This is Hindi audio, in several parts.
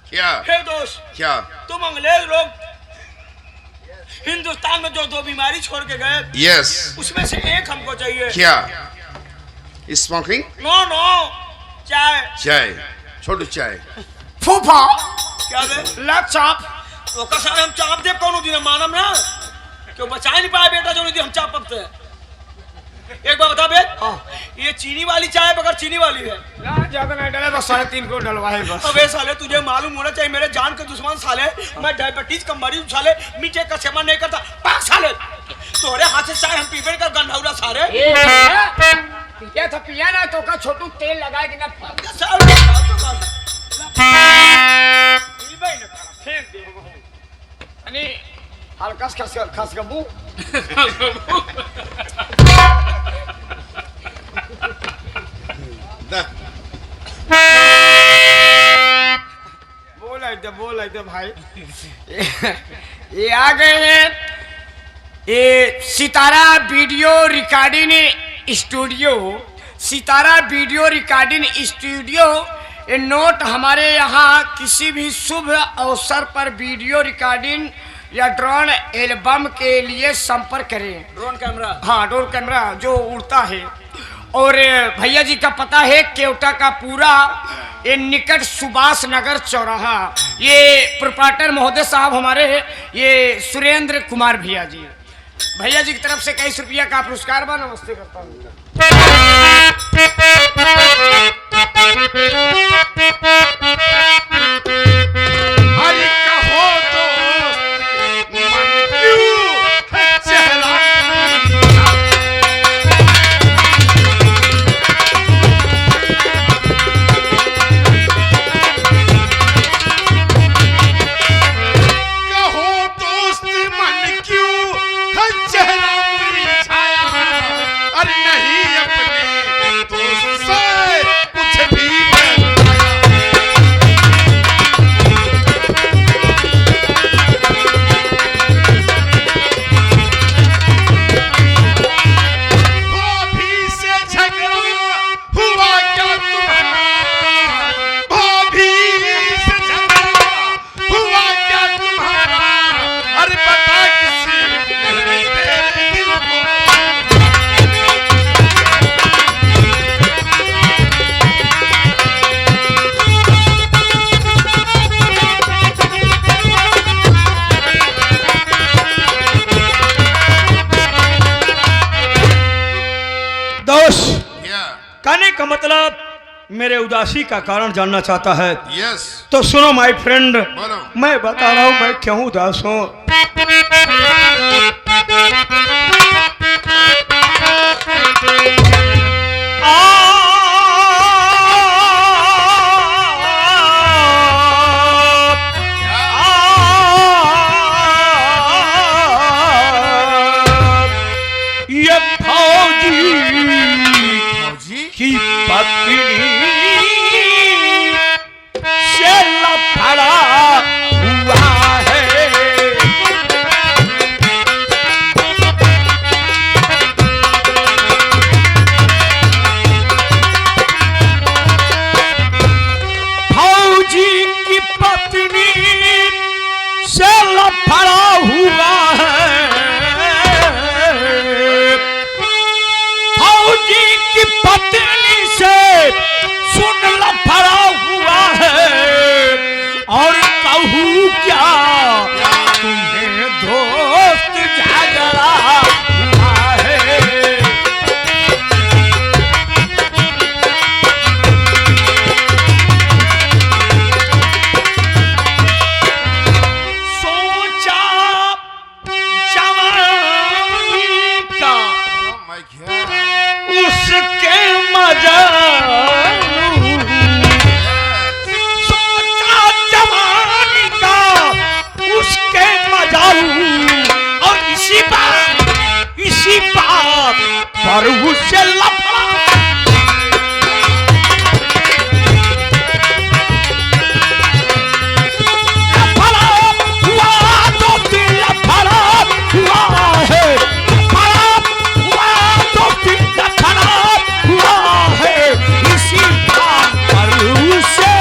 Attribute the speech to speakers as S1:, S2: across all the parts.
S1: क्या?
S2: हे दोस्त,
S1: क्या?
S2: तुम अंग्रेज लोग हिंदुस्तान में जो 2 बीमारी छोड़ के गए,
S1: यस,
S2: उसमें से एक हमको चाहिए।
S1: क्या? स्मोकिंग?
S2: नो नो, चाय।
S1: चाय, छोटू चाय।
S3: फूफा
S2: क्या दे?
S3: ला चाप।
S2: तो कसार हम चाप दे कौन दिन मानम ना, क्यों बचा नहीं पाया बेटा जो नहीं हम चाप पकते। एक बार बता बे, ये चीनी वाली चाय बगैर चीनी वाली है?
S3: ना ज्यादा नहीं डाले, बस 3.5 को डलवाए बस।
S2: अबे साले तुझे मालूम होना चाहिए, मेरे जान के दुश्मन साले, मैं डायबिटीज का मरीज साले, मीठे का सेवन नहीं करता। पाक साले, तोरे हाथ से चाय हम पीबे का गंधौरा सारे।
S3: पिया था पिया ना तो का छोटू तेल लगाए कि ना फेंक दे। अनि हल्का खस गबू बोल भाई। ये आ गए हैं ये सितारा वीडियो रिकॉर्डिंग स्टूडियो। सितारा वीडियो रिकॉर्डिंग स्टूडियो। ये नोट, हमारे यहाँ किसी भी शुभ अवसर पर वीडियो रिकॉर्डिंग या ड्रोन एल्बम के लिए संपर्क करें।
S2: Drone camera? हाँ,
S3: ड्रोन कैमरा जो उड़ता है। और भैया जी का पता है केवटा का पूरा ये निकट सुभाष नगर चौराहा। ये प्रोप्राइटर महोदय साहब हमारे ये सुरेंद्र कुमार भैया जी की तरफ से 21 रुपया का पुरस्कार बा। नमस्ते करता हूँ।
S2: कहने का मतलब मेरे उदासी का कारण जानना चाहता है।
S1: यस।
S2: तो सुनो माय फ्रेंड,
S1: बोलो।
S2: मैं बता रहा हूं मैं क्यों उदास हूं। ये फौजी की पत्नी से लफड़ा हुआ है। फौजी की पत्नी से लफड़ा हुआ है। फौजी की पत्नी से सुन लफड़ा हुआ है। और कहूँ क्या तुम्हें दोस्त झगड़ा हुआ है। सोचा जवानी का उसके मजा, सोचा जवानी का उसके मजा। और इसी बात पर उससे लफड़ा। लफड़ा हुआ तो दिल लफड़ा हुआ है। लफड़ा हुआ तो दिल लफड़ा हुआ है। इसी बात पर उससे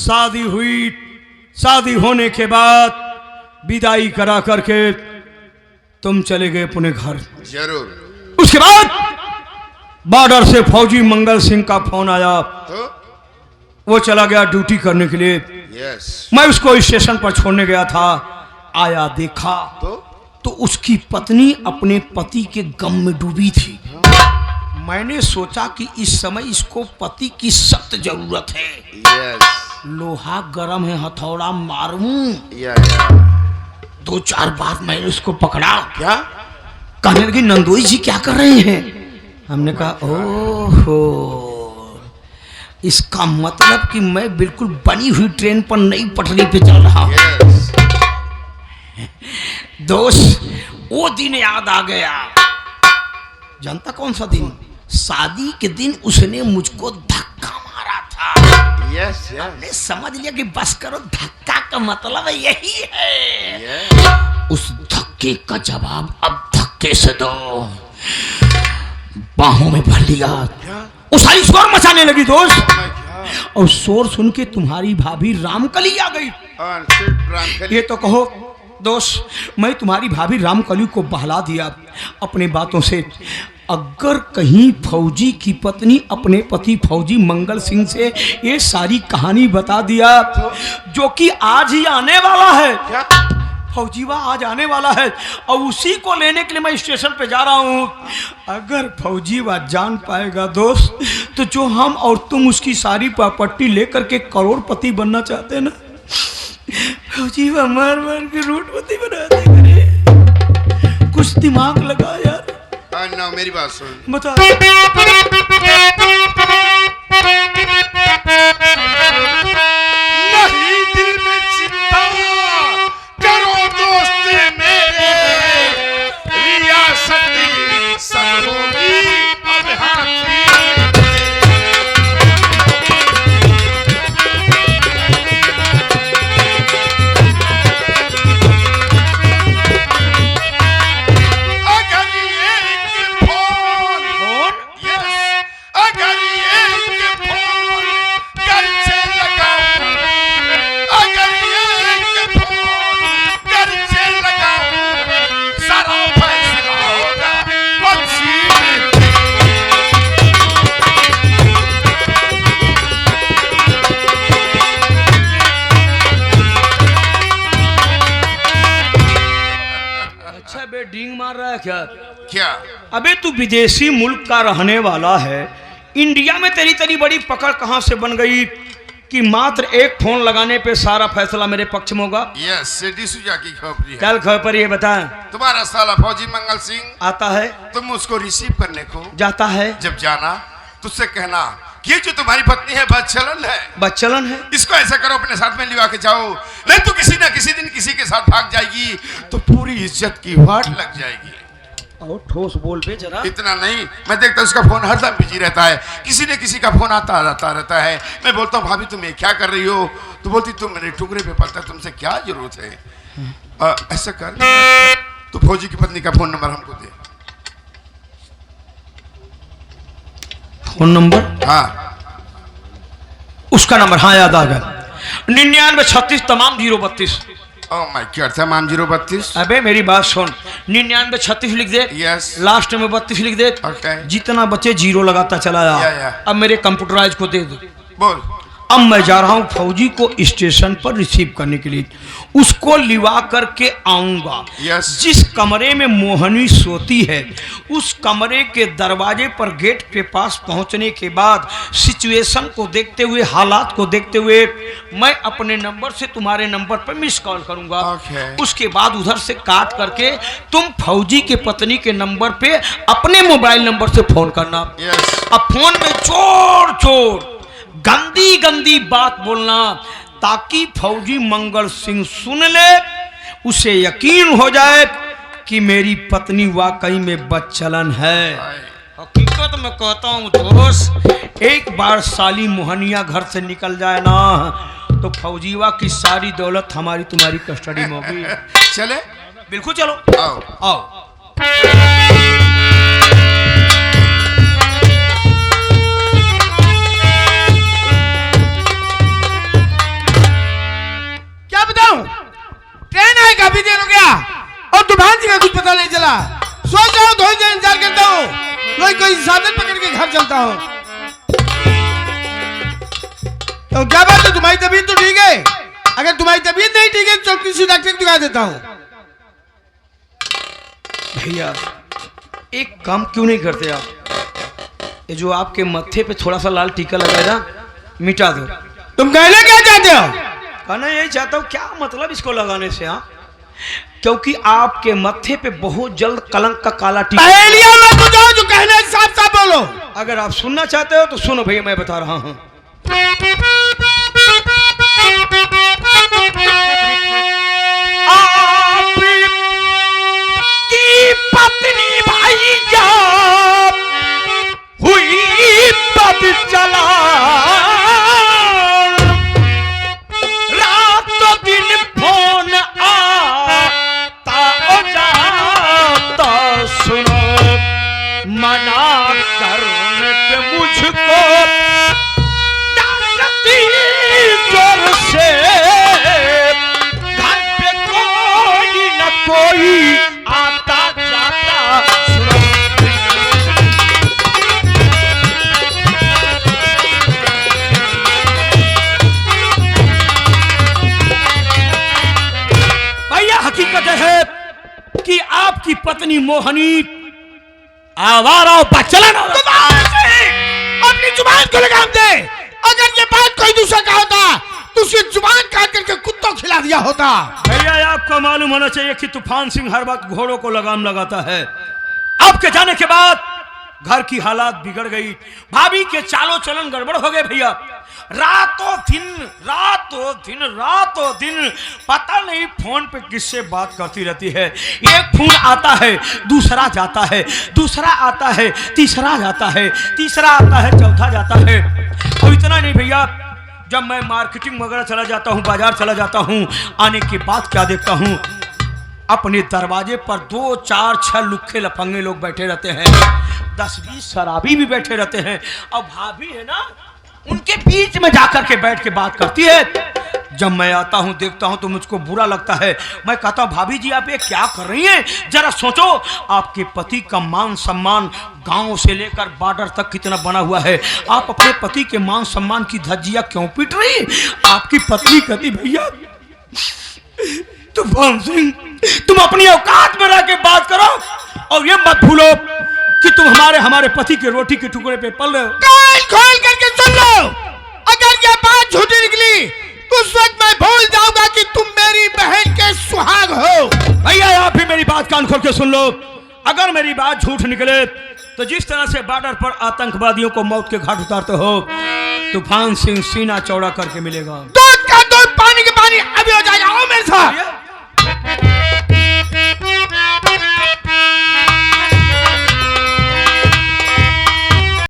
S2: शादी हुई, शादी होने के बाद विदाई करा करके तुम चले गए अपने घर।
S1: जरूर।
S2: उसके बाद बॉर्डर से फौजी मंगल सिंह का फोन आया,
S1: तो
S2: वो चला गया ड्यूटी करने के लिए।
S1: यस।
S2: मैं उसको स्टेशन पर छोड़ने गया था, आया देखा तो उसकी पत्नी अपने पति के गम में डूबी थी। मैंने सोचा कि इस समय इसको पति की सख्त जरूरत है।
S1: यस।
S2: लोहा गरम है, हथौड़ा मारूं।
S1: या
S2: 2-4 बार मैंने उसको पकड़ा।
S1: क्या?
S2: कहने लगी नंदोई जी क्या कर रहे हैं? हमने कहा ओहो, इसका मतलब कि मैं बिल्कुल बनी हुई ट्रेन पर नई पटरी पे चल रहा हूं।
S1: यस।
S2: दोस्त, वो दिन याद आ गया। जानता कौन सा दिन? शादी के दिन उसने मुझको धक्का मारा था।
S1: यस।
S2: हमने समझ लिया कि बस करो, धक्का का मतलब यही है।
S1: यस।
S2: उस धक्के का जवाब अब धक्के से दो। बाहों में भर लिया, वो सारी शोर मचाने लगी दोस्त। और शोर सुन के तुम्हारी भाभी रामकली आ गई। ये तो कहो दोस्त, मैं तुम्हारी भाभी रामकली को बहला दिया अपने बातों से। अगर कहीं फौजी की पत्नी अपने पति फौजी मंगल सिंह से ये सारी कहानी बता दिया, जो कि आज ही आने वाला है, फौजीवा आज आने वाला है और उसी को लेने के लिए मैं स्टेशन पे जा रहा हूँ। अगर फौजीवा जान पाएगा दोस्त, तो जो हम और तुम उसकी सारी प्रॉपर्टी लेकर के करोड़पति बनना चाहते हैं ना, फौजीवा मार मार के रोडपति बना देगा। कुछ दिमाग लगा यार।
S1: ना मेरी बात सुन।
S2: बता।
S1: नहीं दिल में चिंता करो दोस्त मेरे, रियासत सब होगी अब हाथी।
S2: डींग मार रहा है क्या?
S1: क्या?
S2: अबे तू विदेशी मुल्क का रहने वाला है, इंडिया में तेरी तेरी बड़ी पकड़ कहां से बन गई कि मात्र एक फोन लगाने पे सारा फैसला मेरे पक्ष में होगा?
S1: यस, सिटी सुजा की खबर है।
S2: कल खबर पर ये बता।
S1: तुम्हारा साला फौजी मंगल सिंह
S2: आता है,
S1: तुम उसको रिसीव करने को
S2: जाता है।
S1: जब जाना तुझसे कहना ये जो तुम्हारी पत्नी है बदचलन है,
S2: बदचलन है,
S1: इसको ऐसा करो अपने साथ में लिवा के जाओ, नहीं तो किसी ना किसी दिन किसी के साथ भाग जाएगी तो पूरी इज्जत की वाट लग जाएगी।
S2: और ठोस बोल पे जरा।
S1: इतना नहीं, मैं देखता उसका फोन हरदम बिजी रहता है, किसी न किसी का फोन आता रहता है। मैं बोलता हूँ भाभी तुम ये क्या कर रही हो, तो बोलती तुम मेरे टुकड़े पे पलता, तुमसे क्या जरूरत है। ऐसा कर तो फौजी की पत्नी का फोन नंबर हमको दे।
S2: Phone number?
S1: हाँ
S2: उसका नंबर, हाँ याद आ गया, 9936 तमाम 032।
S1: ओह माय गॉड, तमाम 032।
S2: अबे मेरी बात सुन, 9936 लिख दे।
S1: यस।
S2: लास्ट में 32 लिख दे।
S1: ओके।
S2: जितना बचे 0 लगाता चला जा।
S1: या।
S2: अब मेरे कंप्यूटराइज को दे दो।
S1: बोल।
S2: अब मैं जा रहा हूं फौजी को स्टेशन पर रिसीव करने के लिए, उसको लिवा करके आऊंगा।
S1: यस।
S2: जिस कमरे में मोहनी सोती है उस कमरे के दरवाजे पर गेट के पास पहुंचने के बाद सिचुएशन को देखते हुए, हालात को देखते हुए, मैं अपने नंबर से तुम्हारे नंबर पर मिस कॉल करूंगा। उसके बाद उधर से काट करके तुम फौजी के पत्नी के नंबर पे अपने मोबाइल नंबर से फोन करना। अब फोन में चोर चोर गंदी गंदी बात बोलना, ताकि फौजी मंगल सिंह सुन ले, उसे यकीन हो जाए कि मेरी पत्नी वाकई में बदचलन है। हकीकत में कहता हूँ दोस्त, एक बार साली मोहनिया घर से निकल जाए ना तो फौजीवा की सारी दौलत हमारी तुम्हारी कस्टडी में होगी।
S1: चले?
S2: बिल्कुल चलो।
S1: आओ
S2: आओ।
S4: कोई साधन पकड़ के घर चलता हूँ। तो क्या बात है, तुम्हारी तबीयत तो ठीक है? अगर तुम्हारी तबीयत नहीं ठीक है तो किसी डॉक्टर को दिखा देता हूँ।
S2: भैया एक काम क्यों नहीं करते आप? ये जो आपके मत्थे पे थोड़ा सा लाल टीका लगा है ना, मिटा दो।
S4: तुम कहना क्या चाहते हो?
S2: कहना यही चाहता हूँ, क्या मतलब इसको लगाने से? हाँ, क्योंकि आपके मत्थे पे बहुत जल्द कलंक का काला टीका।
S4: पहेलियां मत बुझाओ, जो कहना है साफ साफ बोलो।
S2: अगर आप सुनना चाहते हो तो सुनो भैया, मैं बता रहा हूँ। आपकी पत्नी भाई जब हुई पद चला, रातों दिन फोन आता जाता, सुनो मना करने पे मुझको डांटती जोर से, घर पे कोई न कोई आता जाता, सुनो। भैया हकीकत है कि आपकी पत्नी मोहनी आवारा और बचलन
S4: अपनी जुबान को लगाम दे। अगर ये बात कोई दूसरा का होता तो उसकी जुबान काट करके कुत्तों खिला दिया होता।
S2: भैया आपको मालूम होना चाहिए कि तूफान सिंह हर वक्त घोड़ों को लगाम लगाता है। आपके जाने के बाद घर की हालात बिगड़ गई, भाभी के चालों चलन गड़बड़ हो गए। भैया रातों दिन पता नहीं फोन पे किससे बात करती रहती है। एक फोन आता है, दूसरा जाता है, दूसरा आता है, तीसरा जाता है, तीसरा आता है, चौथा जाता है। और इतना नहीं भैया, जब मैं मार्केटिंग वगैरह चला जाता हूँ, बाजार चला जाता हूँ, आने के बाद क्या देखता हूँ, अपने दरवाजे पर 2, 4, 6 लुक्खे लफंगे लोग बैठे रहते हैं, 10-20 शराबी भी बैठे रहते हैं। और भाभी है ना, उनके बीच में जाकर के बैठ के बात करती है। जब मैं आता हूं देखता हूं तो मुझको बुरा लगता है। मैं कहता हूं भाभी जी आप ये क्या कर रही हैं? जरा सोचो, आपके पति का मान सम्मान गांव से लेकर बॉर्डर तक कितना बना हुआ है। आप अपने पति के मान सम्मान की धज्जियां क्यों पीट रही? आपकी पत्नी कहती भैया तूफान सिंह तुम अपनी औकात में रह के बात करो, और ये मत भूलो कि तुम हमारे पति के रोटी के टुकड़े पे पल रहे हो।
S4: कान खोल करके सुन लो, अगर ये बात झूठी निकली तो उस वक्त मैं भूल जाऊंगा कि तुम मेरी बहन के सुहाग हो।
S2: भैया आप भी मेरी बात कान खोल के सुन लो, अगर मेरी बात झूठ निकले तो जिस तरह से बॉर्डर पर आतंकवादियों को मौत के घाट उतारते हो, तूफान सिंह सीना चौड़ा करके मिलेगा।
S4: दूध का दूध, पानी के पानी, अभी हो जाएगा। आओ मेरे साथ।